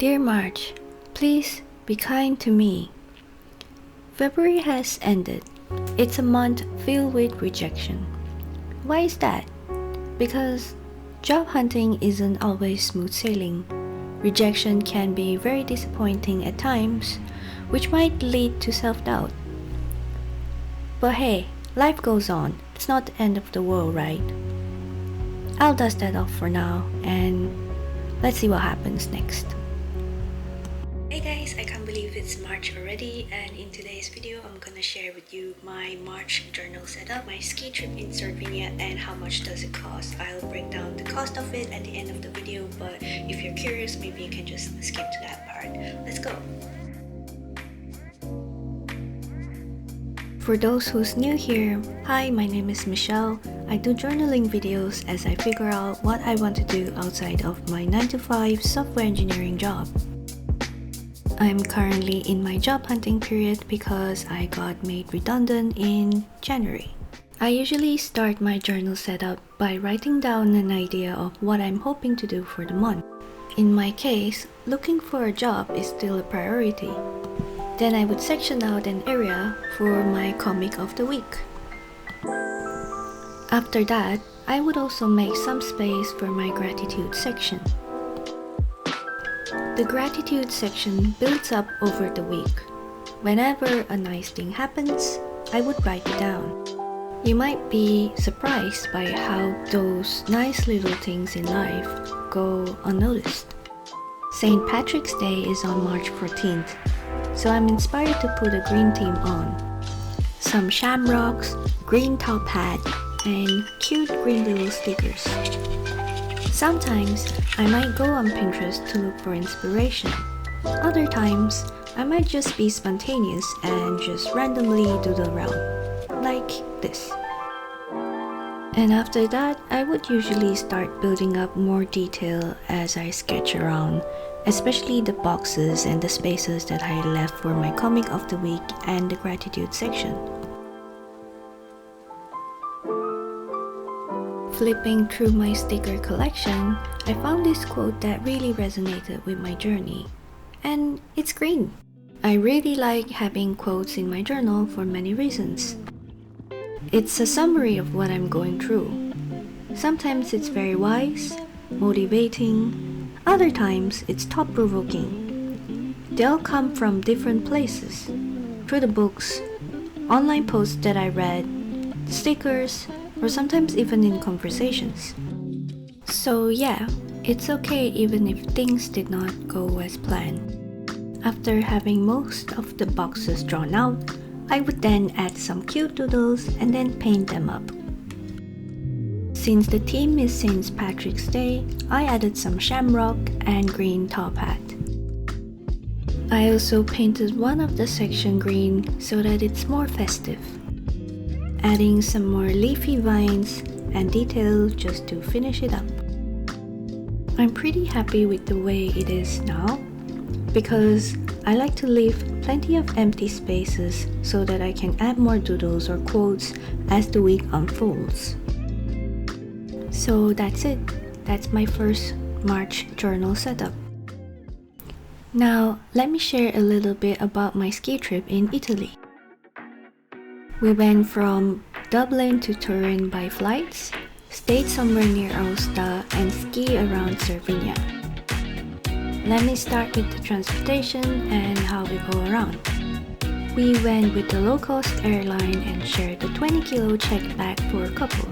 Dear March, please be kind to me. February has ended. It's a month filled with rejection. Why is that? Because job hunting isn't always smooth sailing. Rejection can be very disappointing at times, which might lead to self-doubt. But hey, life goes on. It's not the end of the world, right? I'll dust that off for now and let's see what happens next. Hey guys, I can't believe it's March already, and in today's video I'm gonna share with you my March journal setup, my ski trip in Cervinia, and how much does it cost. I'll break down the cost of it at the end of the video, but if you're curious, maybe you can just skip to that part. Let's go! For those who's new here, hi, my name is Michelle. I do journaling videos as I figure out what I want to do outside of my 9-to-5 software engineering job. I'm currently in my job hunting period because I got made redundant in January. I usually start my journal setup by writing down an idea of what I'm hoping to do for the month. In my case, looking for a job is still a priority. Then I would section out an area for my comic of the week. After that, I would also make some space for my gratitude section. The gratitude section builds up over the week. Whenever a nice thing happens, I would write it down. You might be surprised by how those nice little things in life go unnoticed. St. Patrick's Day is on March 14th, so I'm inspired to put a green theme on. Some shamrocks, green top hat, and cute green little stickers. Sometimes, I might go on Pinterest to look for inspiration. Other times, I might just be spontaneous and just randomly doodle around, like this. And after that, I would usually start building up more detail as I sketch around, especially the boxes and the spaces that I left for my comic of the week and the gratitude section. Flipping through my sticker collection, I found this quote that really resonated with my journey, and it's green. I really like having quotes in my journal for many reasons. It's a summary of what I'm going through. Sometimes it's very wise, motivating, other times it's thought-provoking. They all come from different places, through the books, online posts that I read, stickers, or sometimes even in conversations. So yeah, it's okay even if things did not go as planned. After having most of the boxes drawn out, I would then add some cute doodles and then paint them up. Since the theme is St. Patrick's Day, I added some shamrock and green top hat. I also painted one of the section green so that it's more festive, adding some more leafy vines and detail just to finish it up. I'm pretty happy with the way it is now because I like to leave plenty of empty spaces so that I can add more doodles or quotes as the week unfolds. So that's it. That's my first March journal setup. Now, let me share a little bit about my ski trip in Italy. We went from Dublin to Turin by flights, stayed somewhere near Aosta, and ski around Cervinia. Let me start with the transportation and how we go around. We went with the low-cost airline and shared the 20-kilo check bag for a couple,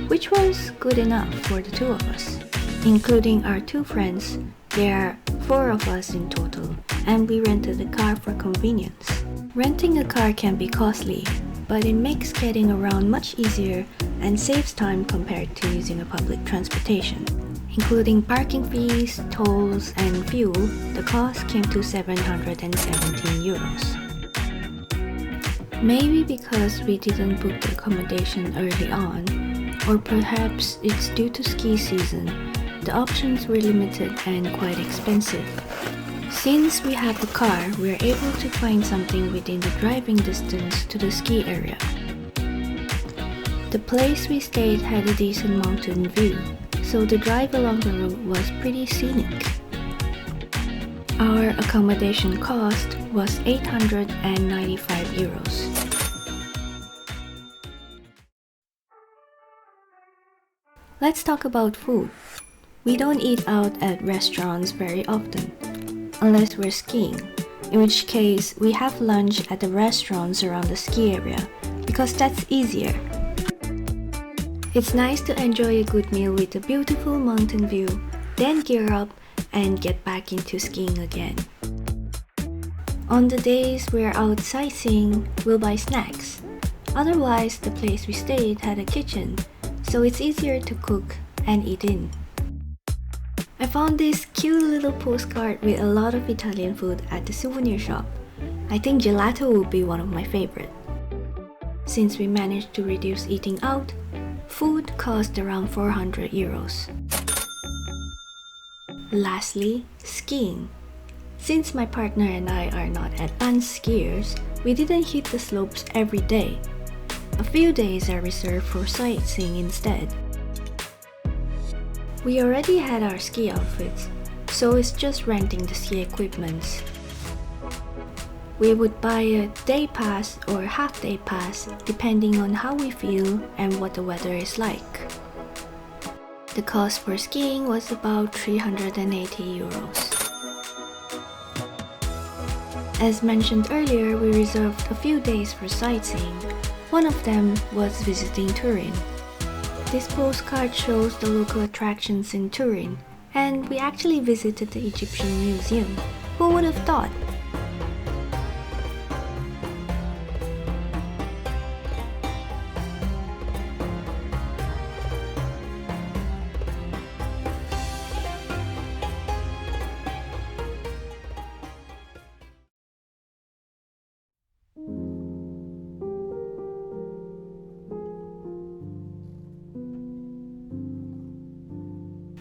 which was good enough for the two of us. Including our two friends, there are 4 of us in total, and we rented a car for convenience. Renting a car can be costly, but it makes getting around much easier and saves time compared to using a public transportation. Including parking fees, tolls, and fuel, the cost came to 717 euros. Maybe because we didn't book the accommodation early on, or perhaps it's due to ski season, the options were limited and quite expensive. Since we have a car, we are able to find something within the driving distance to the ski area. The place we stayed had a decent mountain view, so the drive along the road was pretty scenic. Our accommodation cost was 895 euros. Let's talk about food. We don't eat out at restaurants very often, unless we're skiing, in which case we have lunch at the restaurants around the ski area, because that's easier. It's nice to enjoy a good meal with a beautiful mountain view, then gear up and get back into skiing again. On the days we're out sightseeing, we'll buy snacks. Otherwise, the place we stayed had a kitchen, so it's easier to cook and eat in. I found this cute little postcard with a lot of Italian food at the souvenir shop. I think gelato will be one of my favorite. Since we managed to reduce eating out, food cost around 400 euros. Lastly, skiing. Since my partner and I are not advanced skiers, we didn't hit the slopes every day. A few days are reserved for sightseeing instead. We already had our ski outfits, so it's just renting the ski equipment. We would buy a day pass or half-day pass depending on how we feel and what the weather is like. The cost for skiing was about 380 euros. As mentioned earlier, we reserved a few days for sightseeing. One of them was visiting Turin. This postcard shows the local attractions in Turin, and we actually visited the Egyptian Museum. Who would have thought?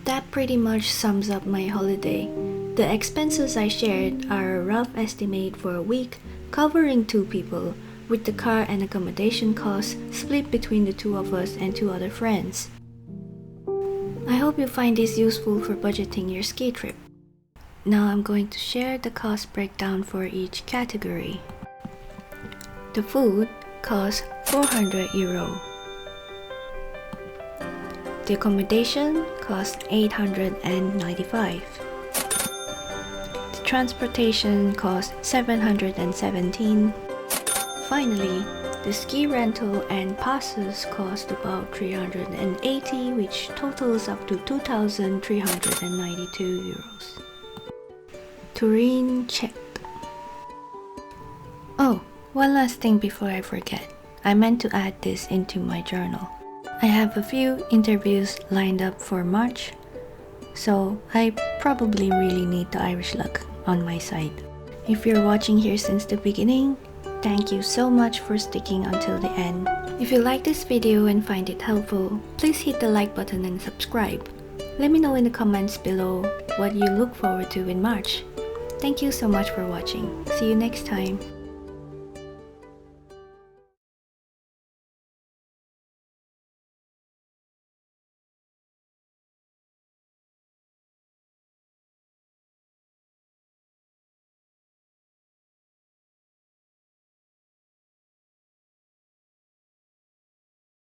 That pretty much sums up my holiday. The expenses I shared are a rough estimate for a week, covering 2 people, with the car and accommodation costs split between the 2 of us and 2 other friends. I hope you find this useful for budgeting your ski trip. Now I'm going to share the cost breakdown for each category. The food costs 400 euro. The accommodation cost 895. The transportation cost 717. Finally, the ski rental and passes cost about 380, which totals up to 2,392 euros. Turin checked. Oh, one last thing before I forget. I meant to add this into my journal. I have a few interviews lined up for March, so I probably really need the Irish luck on my side. If you're watching here since the beginning, thank you so much for sticking until the end. If you like this video and find it helpful, please hit the like button and subscribe. Let me know in the comments below what you look forward to in March. Thank you so much for watching. See you next time.